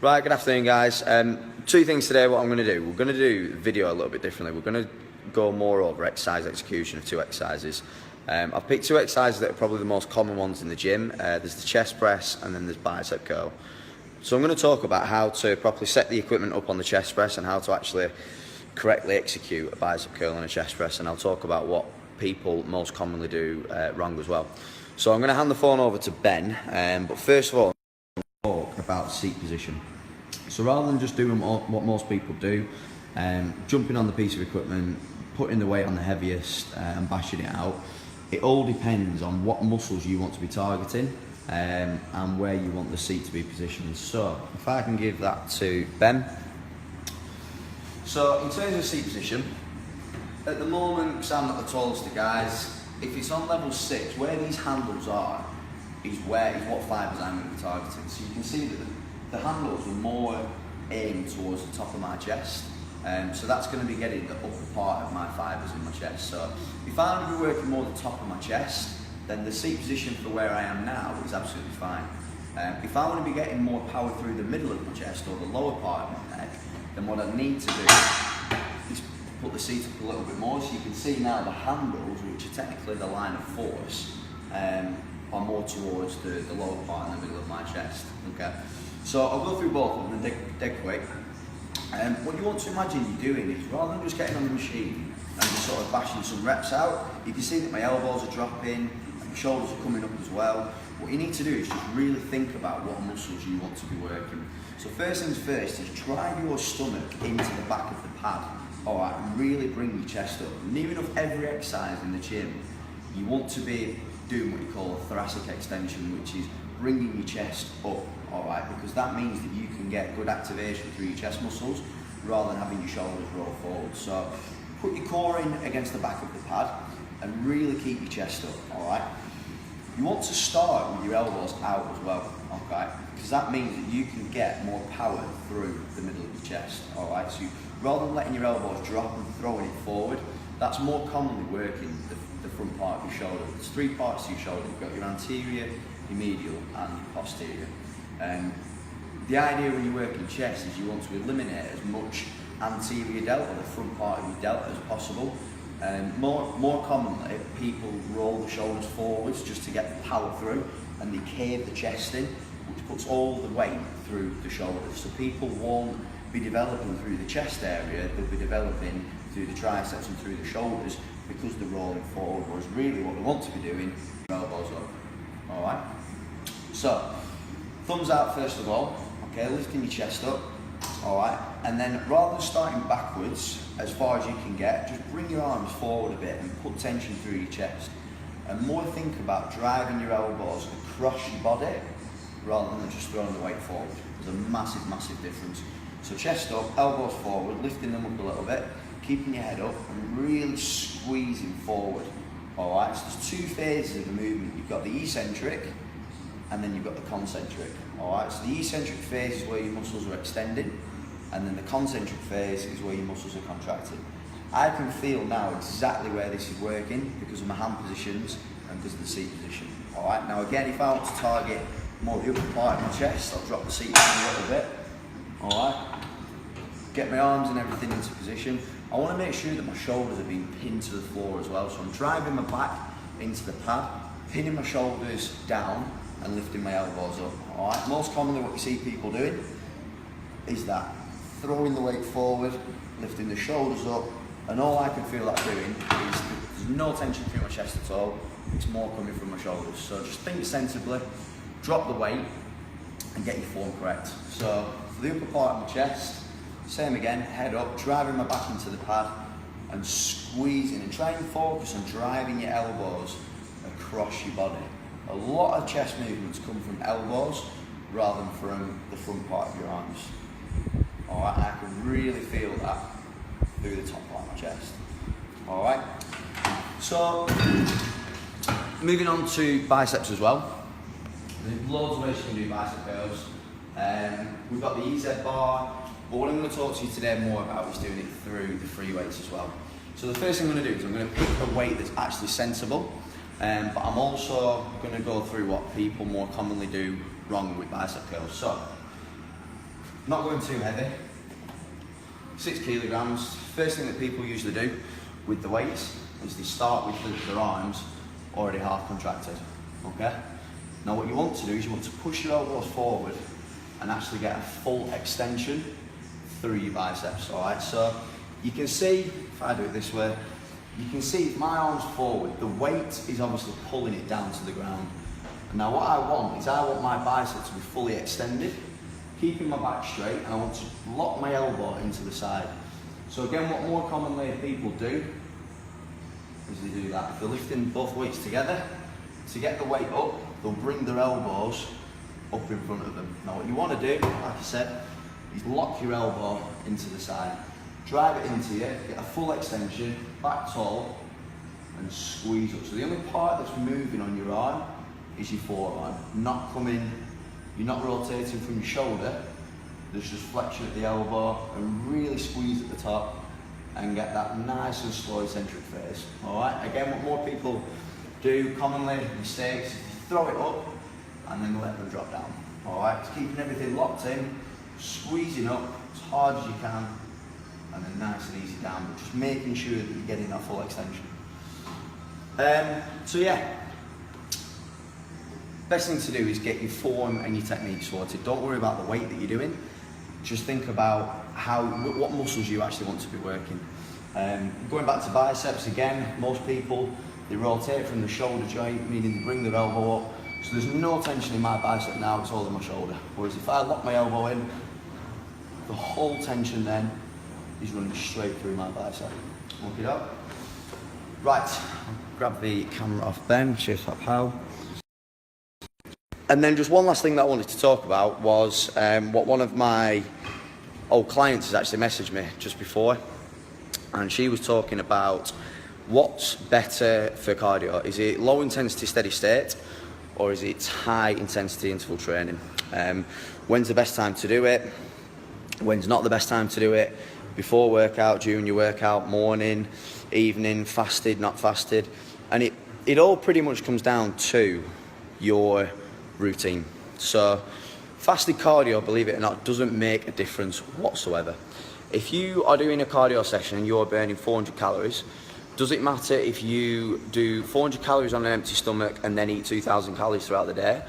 Right, good afternoon guys. Two things today what I'm going to do. We're going to do the video a little bit differently. We're going to go more over exercise execution of two exercises. I've picked two exercises that are probably the most common ones in the gym. There's the chest press and then there's bicep curl. So I'm going to talk about how to properly set the equipment up on the chest press and how to actually correctly execute a bicep curl and a chest press, and I'll talk about what people most commonly do wrong as well. So I'm going to hand the phone over to Ben, but first of all, talk about seat position. So rather than just doing what most people do, jumping on the piece of equipment, putting the weight on the heaviest and bashing it out, it all depends on what muscles you want to be targeting and where you want the seat to be positioned. So if I can give that to Ben. So in terms of seat position, at the moment, because I'm not the tallest of guys, if it's on level 6, where these handles are is what fibres I'm going to be targeting. So you can see that the handles are more aimed towards the top of my chest. So that's going to be getting the upper part of my fibres in my chest. So if I'm going to be working more the top of my chest, then the seat position for where I am now is absolutely fine. If I want to be getting more power through the middle of my chest or the lower part of my neck, then what I need to do is put the seat up a little bit more. So you can see now the handles, which are technically the line of force, are more towards the lower part in the middle of my chest. Okay, so I'll go through both of them dead quick. What you want to imagine you're doing is, rather than just getting on the machine and just sort of bashing some reps out, you can see that my elbows are dropping and my shoulders are coming up as well. What you need to do is just really think about what muscles you want to be working. So first things first is drive your stomach into the back of the pad. Alright, and really bring your chest up. Near enough every exercise in the gym, you want to be doing what you call a thoracic extension, which is bringing your chest up, alright, because that means that you can get good activation through your chest muscles rather than having your shoulders roll forward. So put your core in against the back of the pad and really keep your chest up, alright. You want to start with your elbows out as well, okay, because that means that you can get more power through the middle of your chest, alright. So rather than letting your elbows drop and throwing it forward, that's more commonly working the front part of your shoulder. There's three parts to your shoulder. You've got your anterior, your medial and your posterior. The idea when you're working chest is you want to eliminate as much anterior delta, the front part of your delta, as possible. More commonly, people roll the shoulders forwards just to get the power through, and they cave the chest in, which puts all the weight through the shoulders. So people won't be developing through the chest area, they'll be developing through the triceps and through the shoulders because they're rolling forward, whereas really what they want to be doing is elbows up. Alright? So, thumbs out first of all, okay, lifting your chest up, alright, and then rather than starting backwards as far as you can get, just bring your arms forward a bit and put tension through your chest. And more think about driving your elbows across your body rather than just throwing the weight forward. There's a massive, massive difference. So chest up, elbows forward, lifting them up a little bit, keeping your head up and really squeezing forward. Alright, so there's two phases of the movement. You've got the eccentric and then you've got the concentric. Alright, so the eccentric phase is where your muscles are extending, and then the concentric phase is where your muscles are contracting. I can feel now exactly where this is working because of my hand positions and because of the seat position. Alright, now again, if I want to target more the upper part of my chest, I'll drop the seat down a little bit. Alright, get my arms and everything into position. I want to make sure that my shoulders are being pinned to the floor as well. So I'm driving my back into the pad, pinning my shoulders down and lifting my elbows up. Alright, most commonly what you see people doing is that, throwing the weight forward, lifting the shoulders up, and all I can feel that doing is there's no tension through my chest at all, it's more coming from my shoulders. So just think sensibly, drop the weight and get your form correct. So for the upper part of my chest, same again, head up, driving my back into the pad and squeezing, and try and focus on driving your elbows across your body. A lot of chest movements come from elbows rather than from the front part of your arms. Alright, I can really feel that through the top part of my chest. Alright, so moving on to biceps as well. There's loads of ways you can do bicep curls. We've got the EZ bar, but what I'm going to talk to you today more about is doing it through the free weights as well. So the first thing I'm going to do is I'm going to pick a weight that's actually sensible, but I'm also going to go through what people more commonly do wrong with bicep curls. So not going too heavy. 6 kilograms. First thing that people usually do with the weights is they start with their arms already half contracted, okay? Now what you want to do is you want to push your elbows forward and actually get a full extension through your biceps, all right? So you can see, if I do it this way, you can see if my arm's forward, the weight is obviously pulling it down to the ground. Now what I want is I want my bicep to be fully extended, keeping my back straight, and I want to lock my elbow into the side. So again, what more commonly people do is they do that. If they're lifting both weights together, to get the weight up, they'll bring their elbows up in front of them. Now what you want to do, like I said, is lock your elbow into the side. Drive it into you, get a full extension, back tall, and squeeze up. So the only part that's moving on your arm is your forearm. Not coming, you're not rotating from your shoulder, there's just flexion at the elbow, and really squeeze at the top, and get that nice and slow eccentric phase. Alright, again, what more people do commonly, mistakes, is throw it up, and then let them drop down. Alright, it's keeping everything locked in, squeezing up as hard as you can, and then nice and easy down, but just making sure that you're getting that full extension. So yeah, best thing to do is get your form and your technique sorted. Don't worry about the weight that you're doing. Just think about what muscles you actually want to be working. Going back to biceps again, most people, they rotate from the shoulder joint, meaning they bring their elbow up. So there's no tension in my bicep now, it's all in my shoulder. Whereas if I lock my elbow in, the whole tension then is running straight through my bicep. Look it up. Right, grab the camera off Ben, cheers up how. And then just one last thing that I wanted to talk about was what one of my old clients has actually messaged me just before, and she was talking about what's better for cardio. Is it low intensity steady state, or is it high intensity interval training? When's the best time to do it? When's not the best time to do it? Before workout, during your workout, morning, evening, fasted, not fasted? And it all pretty much comes down to your routine. So fasted cardio, believe it or not, doesn't make a difference whatsoever. If you are doing a cardio session and you're burning 400 calories, does it matter if you do 400 calories on an empty stomach and then eat 2,000 calories throughout the day,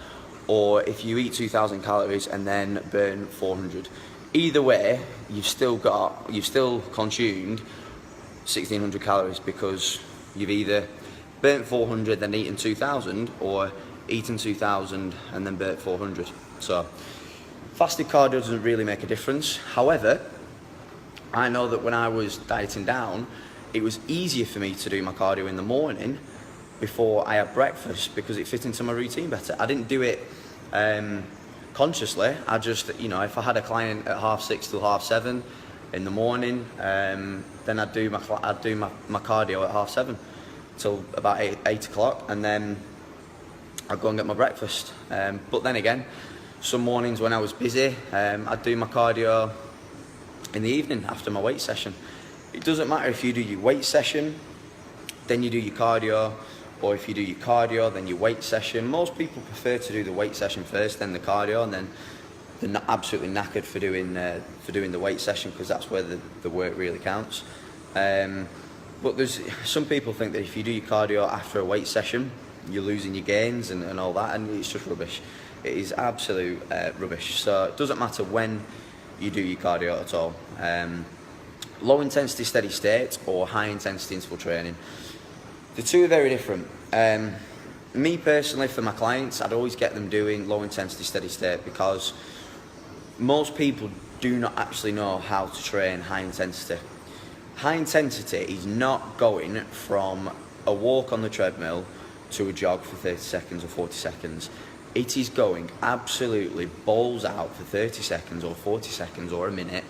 or if you eat 2,000 calories and then burn 400? Either way, you've still consumed 1,600 calories, because you've either burnt 400 then eaten 2,000, or eaten 2,000 and then burnt 400. So fasted cardio doesn't really make a difference. However, I know that when I was dieting down, it was easier for me to do my cardio in the morning before I had breakfast, because it fit into my routine better. I didn't do it consciously. I just, if I had a client at 6:30 till 7:30 in the morning, then I'd do my cardio at 7:30 till about 8 o'clock, and then I'd go and get my breakfast. But then again, some mornings when I was busy, I'd do my cardio in the evening after my weight session. It doesn't matter if you do your weight session, then you do your cardio, or if you do your cardio, then your weight session. Most people prefer to do the weight session first, then the cardio, and then they're not absolutely knackered for doing the weight session, because that's where the work really counts. But there's some people think that if you do your cardio after a weight session, you're losing your gains and all that, and it's just rubbish. It is absolute rubbish. So it doesn't matter when you do your cardio at all. Low intensity steady state or high intensity interval training, the two are very different. Me personally, for my clients, I'd always get them doing low intensity steady state, because most people do not actually know how to train high intensity. High intensity is not going from a walk on the treadmill to a jog for 30 seconds or 40 seconds. It is going absolutely balls out for 30 seconds or 40 seconds or a minute,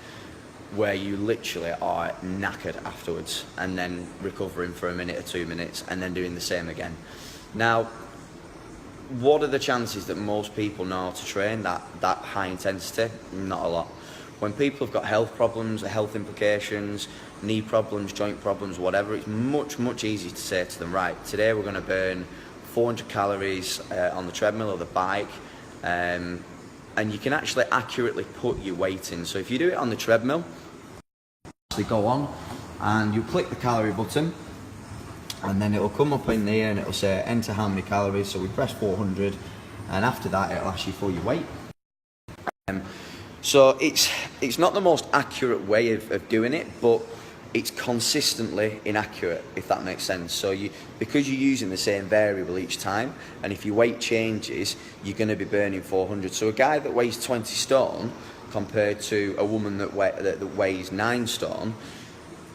where you literally are knackered afterwards, and then recovering for a minute or 2 minutes, and then doing the same again. Now, what are the chances that most people know how to train that high intensity? Not a lot. When people have got health problems, health implications, knee problems, joint problems, whatever, it's much easier to say to them, right, today we're going to burn 400 calories on the treadmill or the bike, and you can actually accurately put your weight in. So if you do it on the treadmill, they go on and you click the calorie button, and then it'll come up in there and it'll say enter how many calories. So we press 400, and after that it'll ask you for your weight. So it's not the most accurate way of doing it, but it's consistently inaccurate, if that makes sense. So because you're using the same variable each time, and if your weight changes, you're going to be burning 400. So a guy that weighs 20 stone compared to a woman that weighs 9 stone,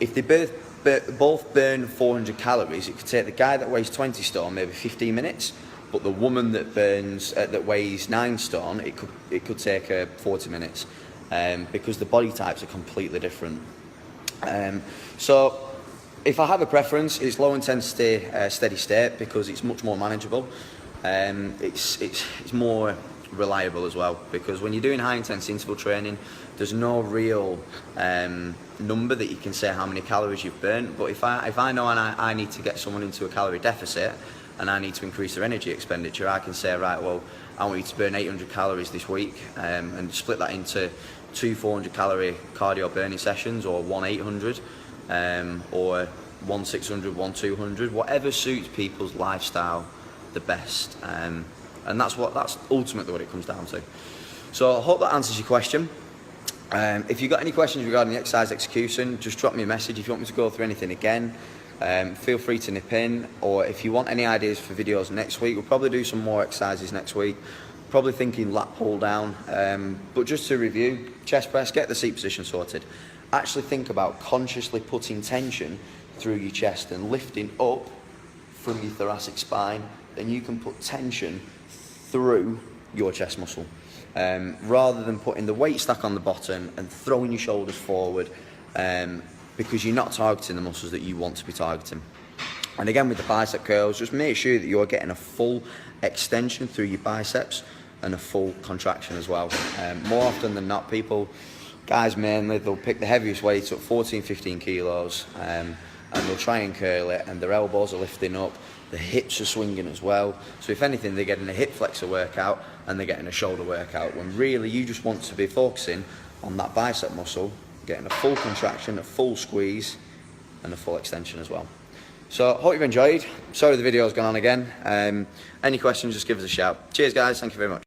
if they both burn 400 calories, it could take the guy that weighs 20 stone maybe 15 minutes, but the woman that weighs 9 stone, it could take her 40 minutes, because the body types are completely different. So if I have a preference, it's low intensity, steady state, because it's much more manageable. It's more reliable as well, because when you're doing high intensity interval training, there's no real number that you can say how many calories you've burnt. But if I know I need to get someone into a calorie deficit and I need to increase their energy expenditure, I can say, right, well, I want you to burn 800 calories this week, and split that into 2 400 calorie cardio burning sessions, or 1 800, or 1 600, 1 200, whatever suits people's lifestyle the best. And that's ultimately what it comes down to. So I hope that answers your question. If you've got any questions regarding the exercise execution, just drop me a message. If you want me to go through anything again, feel free to nip in. Or if you want any ideas for videos next week, we'll probably do some more exercises next week. Probably thinking lat pull down, but just to review, chest press, get the seat position sorted. Actually think about consciously putting tension through your chest and lifting up from your thoracic spine. Then you can put tension through your chest muscle, rather than putting the weight stack on the bottom and throwing your shoulders forward, because you're not targeting the muscles that you want to be targeting. And again, with the bicep curls, just make sure that you're getting a full extension through your biceps and a full contraction as well. More often than not, guys mainly, they'll pick the heaviest weights up, 14, 15 kilos, and they'll try and curl it, and their elbows are lifting up, the hips are swinging as well. So if anything, they're getting a hip flexor workout and they're getting a shoulder workout, when really you just want to be focusing on that bicep muscle, getting a full contraction, a full squeeze, and a full extension as well. So hope you've enjoyed. Sorry the video's gone on again. Any questions, just give us a shout. Cheers guys, thank you very much.